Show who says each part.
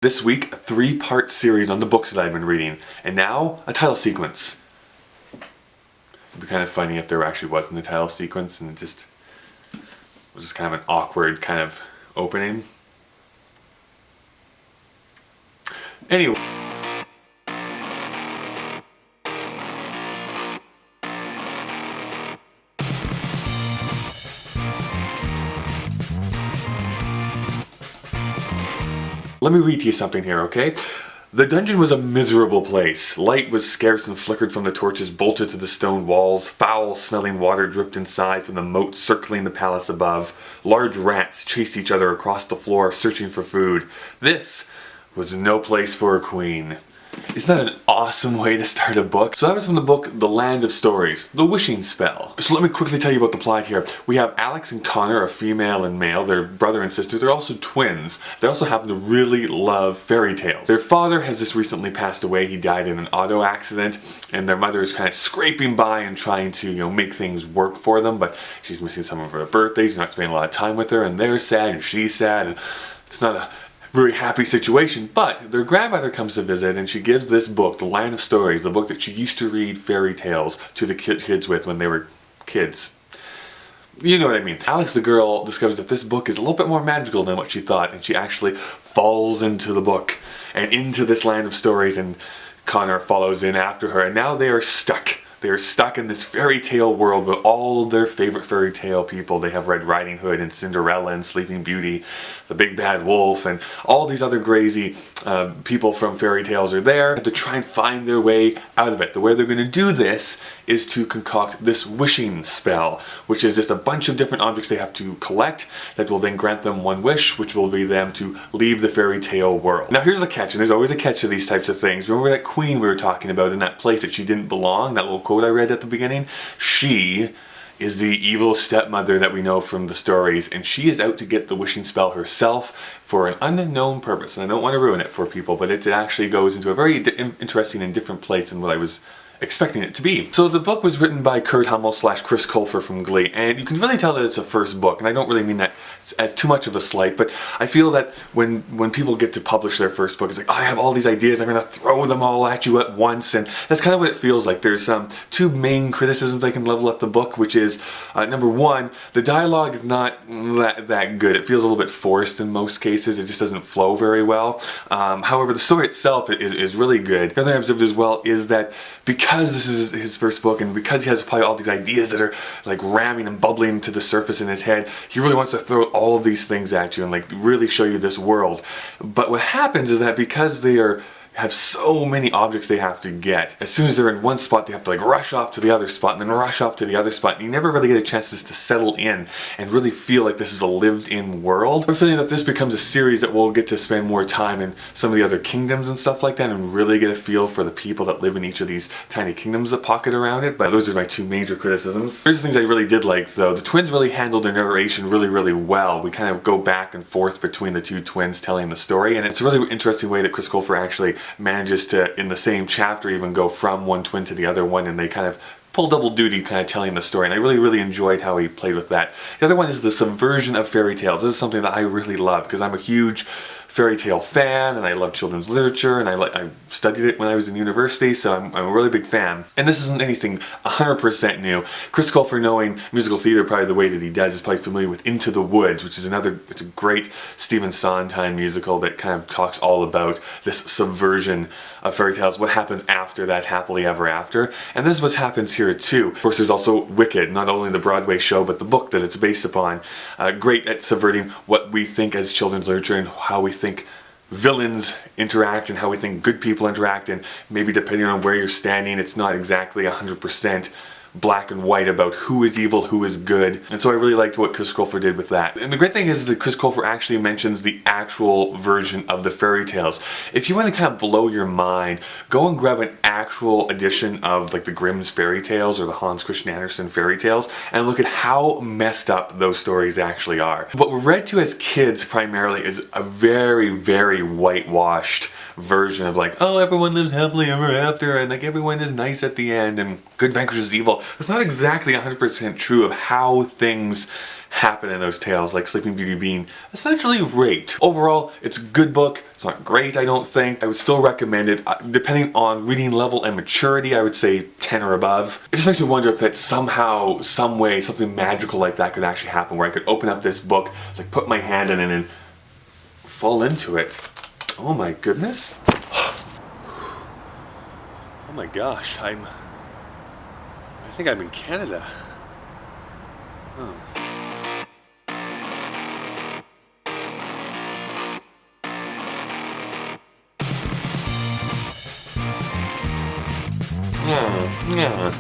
Speaker 1: This week, a 3-part series on the books that I've been reading, and now a title sequence. It'd be kind of funny if there actually wasn't a title sequence and it just was just kind of an awkward kind of opening. Anyway. Let me read to you something here, okay? The dungeon was a miserable place. Light was scarce and flickered from the torches bolted to the stone walls. Foul-smelling water dripped inside from the moat circling the palace above. Large rats chased each other across the floor, searching for food. This was no place for a queen. Isn't that an awesome way to start a book? So that was from the book The Land of Stories, The Wishing Spell. So let me quickly tell you about the plot here. We have Alex and Connor, a female and male. They're brother and sister. They're also twins. They also happen to really love fairy tales. Their father has just recently passed away. He died in an auto accident, and their mother is kind of scraping by and trying to, make things work for them, but she's missing some of her birthdays, not spending a lot of time with her, and they're sad and she's sad, and it's not a very happy situation. But their grandmother comes to visit and she gives this book, The Land of Stories, the book that she used to read fairy tales to the kids with when they were kids. You know what I mean. Alex, the girl, discovers that this book is a little bit more magical than what she thought, and she actually falls into the book and into this land of stories, and Connor follows in after her, and now they are stuck. They are stuck in this fairy tale world with all of their favorite fairy tale people. They have Red Riding Hood and Cinderella and Sleeping Beauty, the Big Bad Wolf, and all these other crazy people from fairy tales are there to try and find their way out of it. The way they're going to do this is to concoct this wishing spell, which is just a bunch of different objects they have to collect that will then grant them one wish, which will be them to leave the fairy tale world. Now here's the catch, and there's always a catch to these types of things. Remember that queen we were talking about in that place that she didn't belong, that little quote I read at the beginning? She is the evil stepmother that we know from the stories, and she is out to get the wishing spell herself for an unknown purpose. And I don't want to ruin it for people, but it actually goes into a very interesting and different place than what I was expecting it to be. So the book was written by Kurt Hummel / Chris Colfer from Glee, and you can really tell that it's a first book, and I don't really mean that as too much of a slight, but I feel that when people get to publish their first book, it's like, oh, I have all these ideas, I'm going to throw them all at you at once, and that's kind of what it feels like. There's two main criticisms I can level at the book, which is, number one, the dialogue is not that good. It feels a little bit forced in most cases. It just doesn't flow very well. However, the story itself is really good. The other thing I observed as well is that because this is his first book, and because he has probably all these ideas that are like ramming and bubbling to the surface in his head, he really wants to throw all of these things at you and like really show you this world. But what happens is that because they have so many objects they have to get, as soon as they're in one spot they have to like rush off to the other spot and then rush off to the other spot, and you never really get a chance just to settle in and really feel like this is a lived-in world. I'm feeling that this becomes a series that we'll get to spend more time in some of the other kingdoms and stuff like that and really get a feel for the people that live in each of these tiny kingdoms that pocket around it. But those are my two major criticisms. Here's the things I really did like though. The twins really handled their narration really well. We kind of go back and forth between the two twins telling the story, and it's a really interesting way that Chris Colfer actually manages to, in the same chapter, even go from one twin to the other one, and they kind of pull double duty kind of telling the story, and I really enjoyed how he played with that. The other one is the subversion of fairy tales. This is something that I really love because I'm a huge fairy tale fan, and I love children's literature, and I studied it when I was in university, so I'm a really big fan. And this isn't anything 100% new. Chris Colfer, knowing musical theater probably the way that he does, is probably familiar with Into the Woods, which is it's a great Stephen Sondheim musical that kind of talks all about this subversion of fairy tales, what happens after that happily ever after. And this is what happens here too. Of course, there's also Wicked, not only the Broadway show, but the book that it's based upon. Great at subverting what we think as children's literature and how we think villains interact and how we think good people interact, and maybe depending on where you're standing, it's not exactly 100% black and white about who is evil, who is good. And so I really liked what Chris Colfer did with that. And the great thing is that Chris Colfer actually mentions the actual version of the fairy tales. If you want to kind of blow your mind, go and grab an actual edition of like the Grimm's fairy tales or the Hans Christian Andersen fairy tales and look at how messed up those stories actually are. What we're read to as kids primarily is a very whitewashed version of like, oh, everyone lives happily ever after, and like everyone is nice at the end, and good vanquishes evil. It's not exactly 100% true of how things happen in those tales, like Sleeping Beauty being essentially raped. Overall, it's a good book. It's not great, I don't think. I would still recommend it. Depending on reading level and maturity, I would say 10 or above. It just makes me wonder if that somehow, some way, something magical like that could actually happen, where I could open up this book, like put my hand in it and fall into it. Oh my goodness. Oh my gosh, I think I'm in Canada. Oh. Yeah.